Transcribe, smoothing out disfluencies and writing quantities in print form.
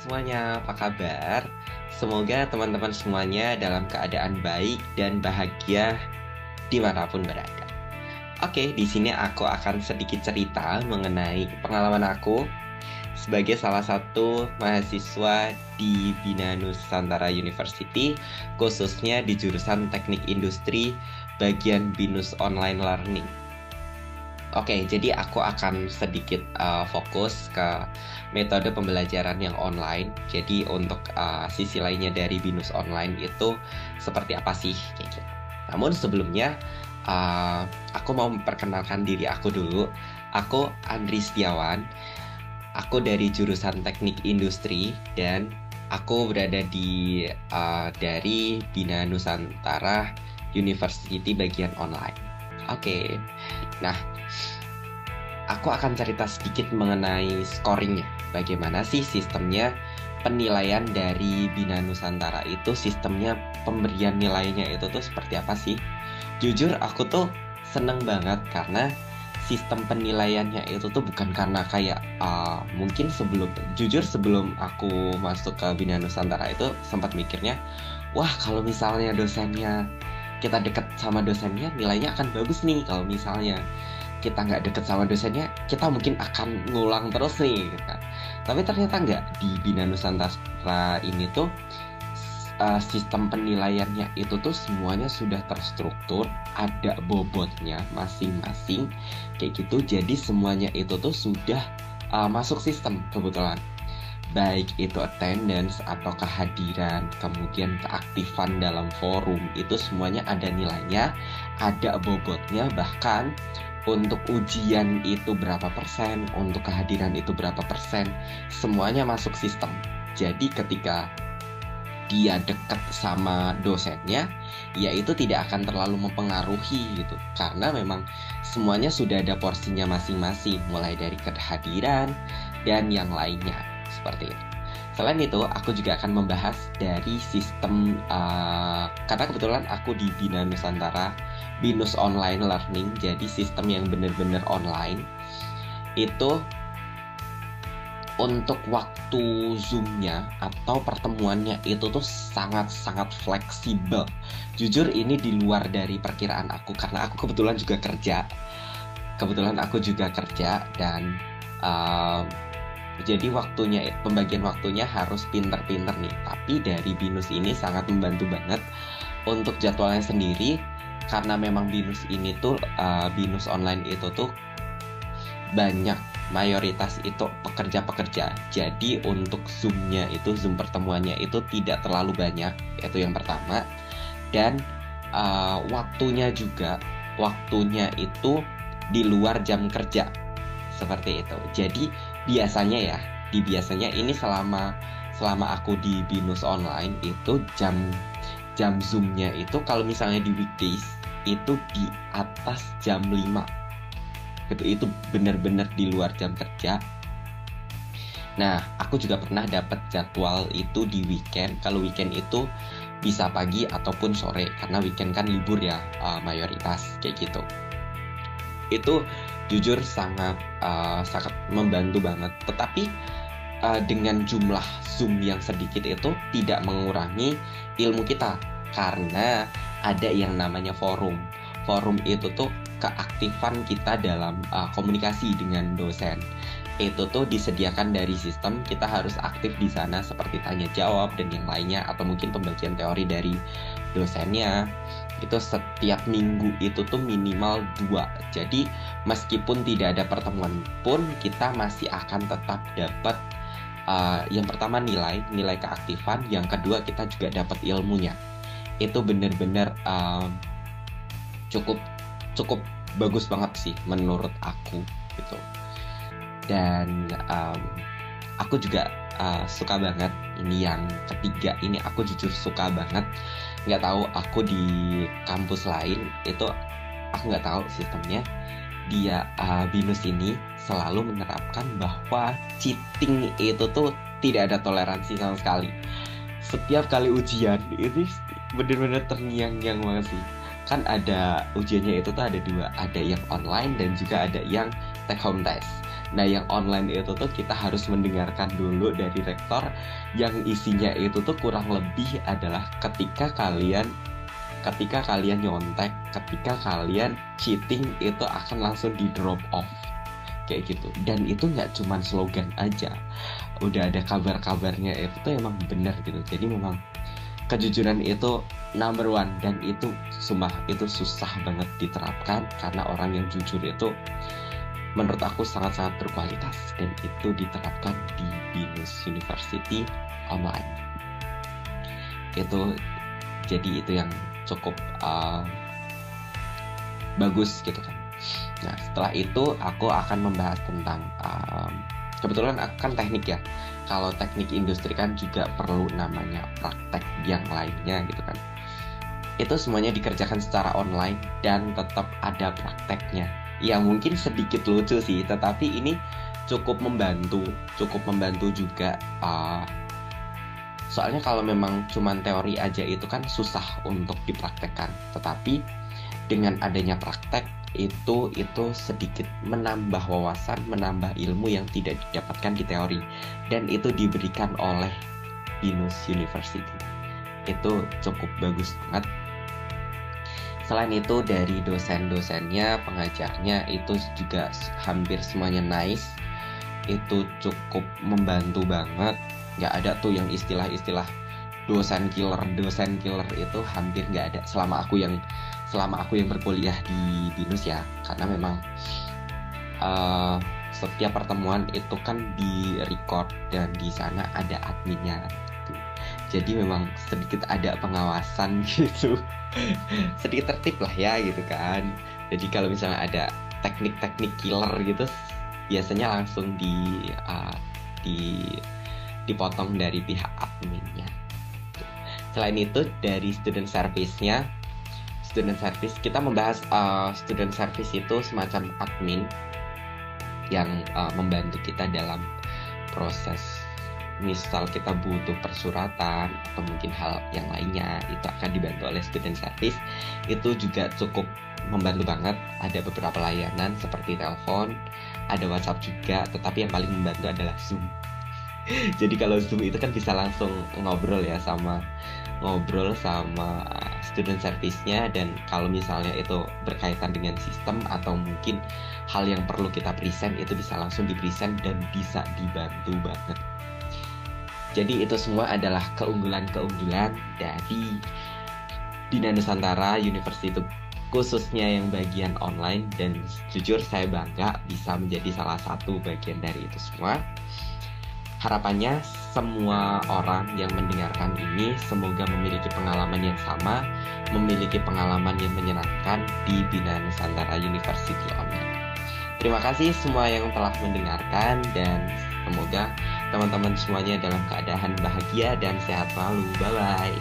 semuanya, apa kabar? Semoga teman-teman semuanya dalam keadaan baik dan bahagia dimanapun berada. Oke, di sini aku akan sedikit cerita mengenai pengalaman aku sebagai salah satu mahasiswa di Bina Nusantara University, khususnya di jurusan Teknik Industri, bagian BINUS Online Learning. Oke, jadi aku akan sedikit fokus ke metode pembelajaran yang online. Jadi untuk sisi lainnya dari BINUS Online itu seperti apa sih kayak gitu. Namun sebelumnya aku mau memperkenalkan diri aku dulu. Aku Andri Setiawan. Aku dari jurusan Teknik Industri dan aku berada dari Bina Nusantara University bagian online. Oke. Nah, aku akan cerita sedikit mengenai scoringnya. Bagaimana sih sistemnya penilaian dari Bina Nusantara itu, sistemnya pemberian nilainya itu tuh seperti apa sih? Jujur aku tuh seneng banget karena sistem penilaiannya itu tuh bukan karena kayak mungkin sebelum aku masuk ke Bina Nusantara itu sempat mikirnya, wah kalau misalnya kita deket sama dosennya nilainya akan bagus nih. Kalau misalnya kita nggak deket sama dosennya, kita mungkin akan ngulang terus nih gitu kan. Tapi ternyata nggak. Di Bina Nusantara ini tuh sistem penilaiannya itu tuh semuanya sudah terstruktur, ada bobotnya masing-masing kayak gitu. Jadi semuanya itu tuh sudah masuk sistem kebetulan. Baik itu attendance atau kehadiran, kemudian keaktifan dalam forum, itu semuanya ada nilainya, ada bobotnya. Bahkan untuk ujian itu berapa persen, untuk kehadiran itu berapa persen, semuanya masuk sistem. Jadi ketika dia dekat sama dosennya, ya itu tidak akan terlalu mempengaruhi gitu, karena memang semuanya sudah ada porsinya masing-masing, mulai dari kehadiran dan yang lainnya seperti itu. Selain itu, aku juga akan membahas dari sistem karena kebetulan aku di Bina Nusantara BINUS Online Learning, jadi sistem yang benar-benar online. Itu untuk waktu Zoom-nya atau pertemuannya itu tuh sangat-sangat fleksibel. Jujur ini di luar dari perkiraan aku, karena aku kebetulan juga kerja. Dan jadi pembagian waktunya harus pinter-pinter nih. Tapi dari BINUS ini sangat membantu banget untuk jadwalnya sendiri, karena memang BINUS ini tuh BINUS online itu tuh banyak, mayoritas itu pekerja-pekerja. Jadi untuk Zoom pertemuannya itu tidak terlalu banyak, itu yang pertama. Dan waktunya itu di luar jam kerja seperti itu. Jadi biasanya ini selama aku di BINUS online itu jam Zoom-nya itu kalau misalnya di weekdays itu di atas jam 5. Itu benar-benar di luar jam kerja. Nah, aku juga pernah dapat jadwal itu di weekend. Kalau weekend itu bisa pagi ataupun sore, karena weekend kan libur ya, mayoritas kayak gitu. Itu jujur sangat membantu banget. Tetapi dengan jumlah Zoom yang sedikit itu tidak mengurangi ilmu kita, karena ada yang namanya forum. Forum itu tuh keaktifan kita dalam komunikasi dengan dosen. Itu tuh disediakan dari sistem, kita harus aktif di sana seperti tanya jawab dan yang lainnya, atau mungkin pembagian teori dari dosennya. Itu setiap minggu itu tuh minimal 2. Jadi meskipun tidak ada pertemuan pun kita masih akan tetap dapat yang pertama nilai keaktifan, yang kedua kita juga dapat ilmunya. Itu benar-benar cukup bagus banget sih menurut aku gitu. Dan aku juga suka banget. Ini yang ketiga, ini aku jujur suka banget. Nggak tahu aku di kampus lain itu aku nggak tahu sistemnya. Dia BINUS ini selalu menerapkan bahwa cheating itu tuh tidak ada toleransi sama sekali. Setiap kali ujian itu benar-benar terngiang-ngiang banget sih. Kan ada ujiannya itu tuh ada 2, ada yang online dan juga ada yang take home test. Nah, yang online itu tuh kita harus mendengarkan dulu dari rektor, yang isinya itu tuh kurang lebih adalah ketika kalian nyontek, ketika kalian cheating itu akan langsung di drop off kayak gitu. Dan itu nggak cuman slogan aja, udah ada kabar-kabarnya, itu tuh emang bener gitu. Jadi memang kejujuran itu number one, dan itu sumpah itu susah banget diterapkan, karena orang yang jujur itu menurut aku sangat-sangat berkualitas, dan itu diterapkan di BINUS University online. Itu jadi itu yang cukup bagus gitu kan. Nah, setelah itu aku akan membahas tentang kebetulan aku kan teknik ya. Kalau teknik industri kan juga perlu namanya praktek yang lainnya gitu kan. Itu semuanya dikerjakan secara online dan tetap ada prakteknya. Ya mungkin sedikit lucu sih, tetapi ini cukup membantu juga. Soalnya kalau memang cuman teori aja itu kan susah untuk dipraktekkan. Tetapi dengan adanya praktek itu sedikit menambah wawasan, menambah ilmu yang tidak didapatkan di teori, dan itu diberikan oleh BINUS University. Itu cukup bagus banget. Selain itu dari dosen-dosennya, pengajarnya itu juga hampir semuanya nice. Itu cukup membantu banget. Nggak ada tuh yang istilah-istilah dosen killer itu hampir nggak ada selama aku yang berkuliah di BINUS ya, karena memang setiap pertemuan itu kan di record dan di sana ada adminnya gitu. Jadi memang sedikit ada pengawasan gitu. Sedikit tertib lah ya gitu kan. Jadi kalau misalnya ada teknik-teknik killer gitu, biasanya langsung dipotong dari pihak adminnya. Selain itu dari student service kita membahas student service itu semacam admin yang membantu kita dalam proses, misal kita butuh persuratan atau mungkin hal yang lainnya, itu akan dibantu oleh student service. Itu juga cukup membantu banget. Ada beberapa layanan seperti telepon, ada WhatsApp juga, tetapi yang paling membantu adalah Zoom. Jadi kalau Zoom itu kan bisa langsung ngobrol sama student service-nya, dan kalau misalnya itu berkaitan dengan sistem atau mungkin hal yang perlu kita present, itu bisa langsung di-present dan bisa dibantu banget. Jadi itu semua adalah keunggulan-keunggulan dari Bina Nusantara University, khususnya yang bagian online, dan jujur saya bangga bisa menjadi salah satu bagian dari itu semua. Harapannya semua orang yang mendengarkan ini semoga memiliki pengalaman yang sama, memiliki pengalaman yang menyenangkan di Bina Nusantara University Online. Terima kasih semua yang telah mendengarkan, dan semoga teman-teman semuanya dalam keadaan bahagia dan sehat selalu. Bye-bye.